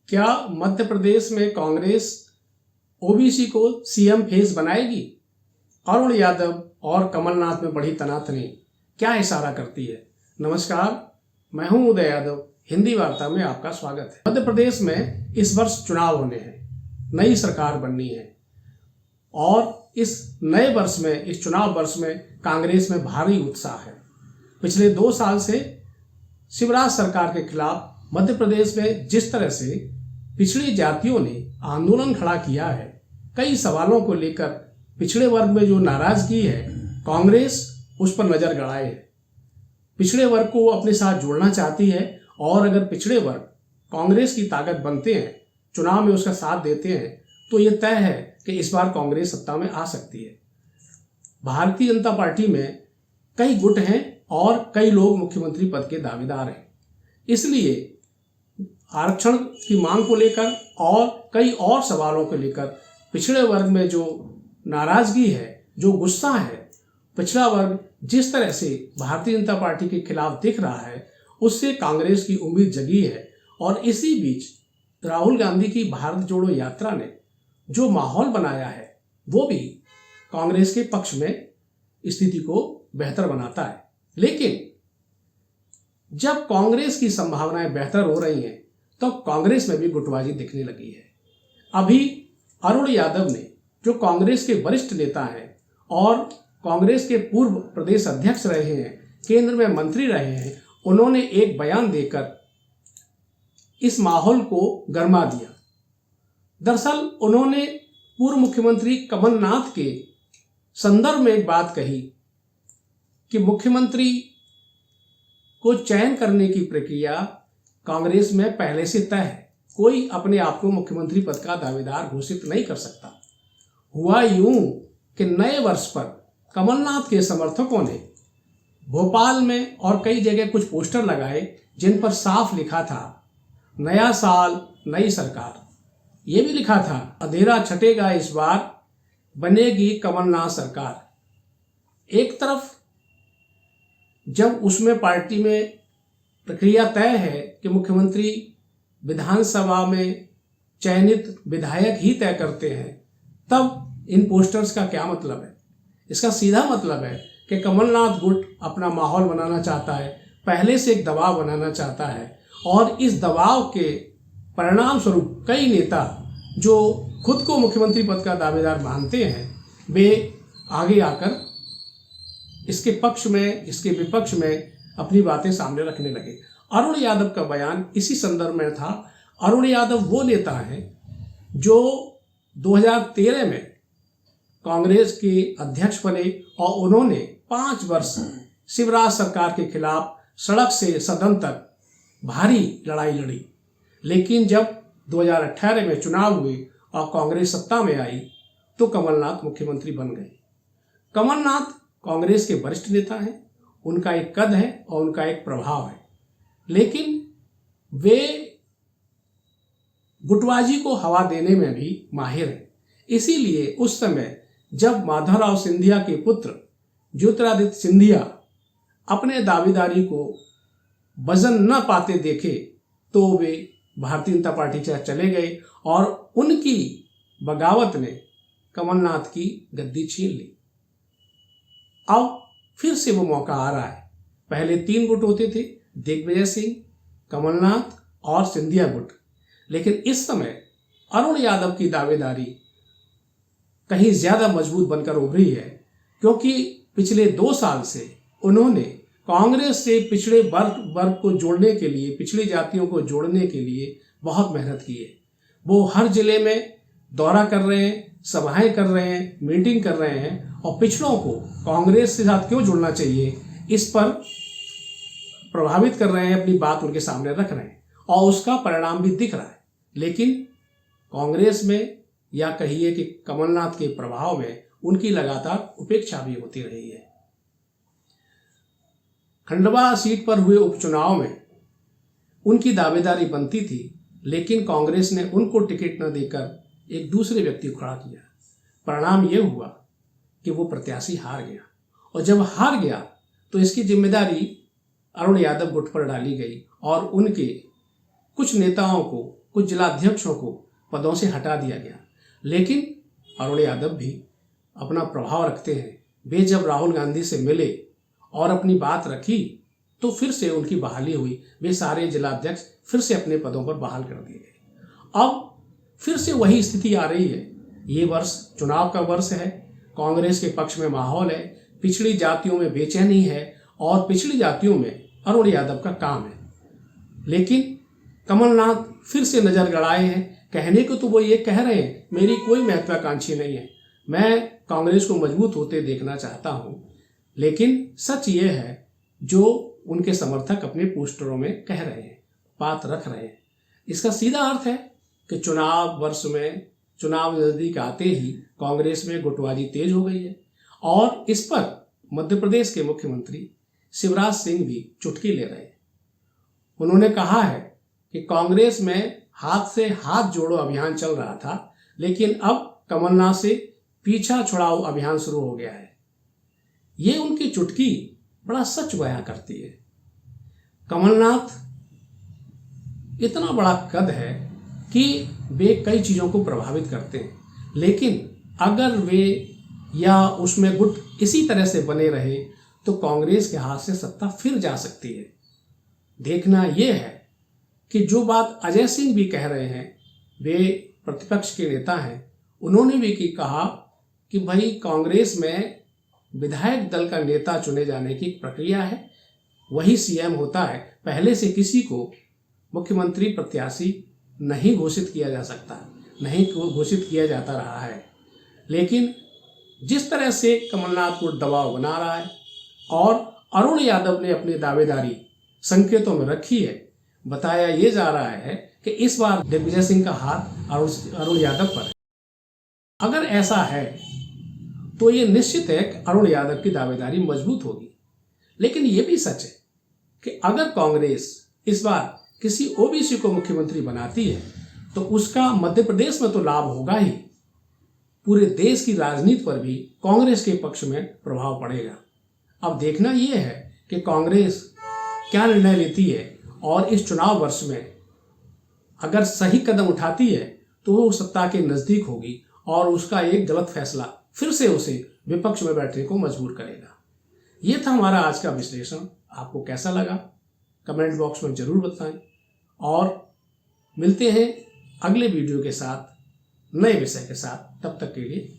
क्या मध्य प्रदेश में कांग्रेस ओबीसी को सीएम फेस बनाएगी? अरुण यादव और कमलनाथ में बढ़ी तनातनी क्या इशारा करती है? नमस्कार, मैं हूं उदय यादव। हिंदी वार्ता में आपका स्वागत है। मध्य प्रदेश में इस वर्ष चुनाव होने हैं, नई सरकार बननी है और इस नए वर्ष में, इस चुनाव वर्ष में कांग्रेस में भारी उत्साह है। पिछले 2 साल से शिवराज सरकार के खिलाफ मध्य प्रदेश में जिस तरह से पिछड़ी जातियों ने आंदोलन खड़ा किया है, कई सवालों को लेकर पिछड़े वर्ग में जो नाराजगी है, कांग्रेस उस पर नजर गड़ाए है। पिछड़े वर्ग को अपने साथ जोड़ना चाहती है और अगर पिछड़े वर्ग कांग्रेस की ताकत बनते हैं, चुनाव में उसका साथ देते हैं, तो ये तय है कि इस बार कांग्रेस सत्ता में आ सकती है। भारतीय जनता पार्टी में कई गुट हैं और कई लोग मुख्यमंत्री पद के दावेदार हैं। इसलिए आरक्षण की मांग को लेकर और कई और सवालों को लेकर पिछड़े वर्ग में जो नाराजगी है, जो गुस्सा है, पिछड़ा वर्ग जिस तरह से भारतीय जनता पार्टी के खिलाफ दिख रहा है, उससे कांग्रेस की उम्मीद जगी है। और इसी बीच राहुल गांधी की भारत जोड़ो यात्रा ने जो माहौल बनाया है, वो भी कांग्रेस के पक्ष में स्थिति को बेहतर बनाता है। लेकिन जब कांग्रेस की संभावनाएं बेहतर हो रही हैं, तो कांग्रेस में भी गुटबाजी दिखने लगी है। अभी अरुण यादव ने, जो कांग्रेस के वरिष्ठ नेता हैं और कांग्रेस के पूर्व प्रदेश अध्यक्ष रहे हैं, केंद्र में मंत्री रहे हैं, उन्होंने एक बयान देकर इस माहौल को गरमा दिया। दरअसल उन्होंने पूर्व मुख्यमंत्री कमलनाथ के संदर्भ में एक बात कही कि मुख्यमंत्री को चयन करने की प्रक्रिया कांग्रेस में पहले से तय है। कोई अपने आप को मुख्यमंत्री पद का दावेदार घोषित नहीं कर सकता। हुआ यूं कि नए वर्ष पर कमलनाथ के समर्थकों ने भोपाल में और कई जगह कुछ पोस्टर लगाए जिन पर साफ लिखा था, नया साल नई सरकार। ये भी लिखा था, अंधेरा छटेगा इस बार, बनेगी कमलनाथ सरकार। एक तरफ जब उसमें पार्टी में प्रक्रिया तय है कि मुख्यमंत्री विधानसभा में चयनित विधायक ही तय करते हैं, तब इन पोस्टर्स का क्या मतलब है? इसका सीधा मतलब है कि कमलनाथ गुट अपना माहौल बनाना चाहता है, पहले से एक दबाव बनाना चाहता है और इस दबाव के परिणाम स्वरूप कई नेता जो खुद को मुख्यमंत्री पद का दावेदार मानते हैं, वे आगे आकर इसके पक्ष में, इसके विपक्ष में अपनी बातें सामने रखने लगे। अरुण यादव का बयान इसी संदर्भ में था। अरुण यादव वो नेता हैं जो 2013 में कांग्रेस के अध्यक्ष बने और उन्होंने 5 वर्ष शिवराज सरकार के खिलाफ सड़क से सदन तक भारी लड़ाई लड़ी। लेकिन जब 2018 में चुनाव हुए और कांग्रेस सत्ता में आई, तो कमलनाथ मुख्यमंत्री बन गए। कमलनाथ कांग्रेस के वरिष्ठ नेता हैं, उनका एक कद है और उनका एक प्रभाव है, लेकिन वे गुटबाजी को हवा देने में भी माहिर हैं। इसीलिए उस समय जब माधवराव सिंधिया के पुत्र ज्योतिरादित्य सिंधिया अपने दावेदारी को वजन न पाते देखे, तो वे भारतीय जनता पार्टी से चले गए और उनकी बगावत ने कमलनाथ की गद्दी छीन ली। अब फिर से वो मौका आ रहा है। पहले 3 गुट होते थे, दिग्विजय सिंह, कमलनाथ और सिंधिया गुट। लेकिन इस समय अरुण यादव की दावेदारी कहीं ज्यादा मजबूत बनकर उभरी है, क्योंकि पिछले 2 साल से उन्होंने कांग्रेस से पिछड़े वर्ग को जोड़ने के लिए, पिछड़ी जातियों को जोड़ने के लिए बहुत मेहनत की है। वो हर जिले में दौरा कर रहे हैं, सभाएं कर रहे हैं, मीटिंग कर रहे हैं और पिछड़ों को कांग्रेस के साथ क्यों जुड़ना चाहिए, इस पर प्रभावित कर रहे हैं, अपनी बात उनके सामने रख रहे हैं और उसका परिणाम भी दिख रहा है। लेकिन कांग्रेस में, या कहिए कि कमलनाथ के प्रभाव में, उनकी लगातार उपेक्षा भी होती रही है। खंडवा सीट पर हुए उपचुनाव में उनकी दावेदारी बनती थी, लेकिन कांग्रेस ने उनको टिकट न देकर एक दूसरे व्यक्ति को खड़ा किया। परिणाम यह हुआ कि वो प्रत्याशी हार गया और जब हार गया तो इसकी जिम्मेदारी अरुण यादव गुट पर डाली गई और उनके कुछ नेताओं को, कुछ जिलाध्यक्षों को पदों से हटा दिया गया, लेकिन अरुण यादव भी अपना प्रभाव रखते हैं। वे जब राहुल गांधी से मिले और अपनी बात रखी तो फिर से उनकी बहाली हुई। वे सारे जिलाध्यक्ष फिर से अपने पदों पर बहाल कर दिए गए। अब फिर से वही स्थिति आ रही है। ये वर्ष चुनाव का वर्ष है, कांग्रेस के पक्ष में माहौल है, पिछड़ी जातियों में बेचैनी है और पिछड़ी जातियों में अरुण यादव का काम है। लेकिन कमलनाथ फिर से नजर गड़ाए हैं। कहने को तो वो ये कह रहे हैं मेरी कोई महत्वाकांक्षी नहीं है, मैं कांग्रेस को मजबूत होते देखना चाहता हूं, लेकिन सच ये है जो उनके समर्थक अपने पोस्टरों में कह रहे हैं, बात रख रहे हैं। इसका सीधा अर्थ है कि चुनाव वर्ष में, चुनाव नजदीक आते ही कांग्रेस में गुटबाजी तेज हो गई है और इस पर मध्य प्रदेश के मुख्यमंत्री शिवराज सिंह भी चुटकी ले रहे हैं। उन्होंने कहा है कि कांग्रेस में हाथ से हाथ जोड़ो अभियान चल रहा था, लेकिन अब कमलनाथ से पीछा छुड़ाओ अभियान शुरू हो गया है। ये उनकी चुटकी बड़ा सच बयां करती है। कमलनाथ इतना बड़ा कद है कि वे कई चीज़ों को प्रभावित करते हैं, लेकिन अगर वे या उसमें गुट इसी तरह से बने रहे तो कांग्रेस के हाथ से सत्ता फिर जा सकती है। देखना यह है कि जो बात अजय सिंह भी कह रहे हैं, वे प्रतिपक्ष के नेता हैं, उन्होंने भी कहा कि भाई कांग्रेस में विधायक दल का नेता चुने जाने की प्रक्रिया है, वही सीएम होता है। पहले से किसी को मुख्यमंत्री प्रत्याशी नहीं घोषित किया जा सकता, नहीं घोषित किया जाता रहा है। लेकिन जिस तरह से कमलनाथ को दबाव बना रहा है और अरुण यादव ने अपनी दावेदारी संकेतों में रखी है, बताया ये जा रहा है कि इस बार दिग्विजय सिंह का हाथ अरुण यादव पर है। अगर ऐसा है तो ये निश्चित है कि अरुण यादव की दावेदारी मजबूत होगी। लेकिन ये भी सच है कि अगर कांग्रेस इस बार किसी ओबीसी को मुख्यमंत्री बनाती है तो उसका मध्य प्रदेश में तो लाभ होगा ही, पूरे देश की राजनीति पर भी कांग्रेस के पक्ष में प्रभाव पड़ेगा। अब देखना यह है कि कांग्रेस क्या निर्णय लेती है और इस चुनाव वर्ष में अगर सही कदम उठाती है तो वो सत्ता के नजदीक होगी और उसका एक गलत फैसला फिर से उसे विपक्ष में बैठने को मजबूर करेगा। ये था हमारा आज का विश्लेषण। आपको कैसा लगा कमेंट बॉक्स में जरूर बताएं और मिलते हैं अगले वीडियो के साथ, नए विषय के साथ। तब तक के लिए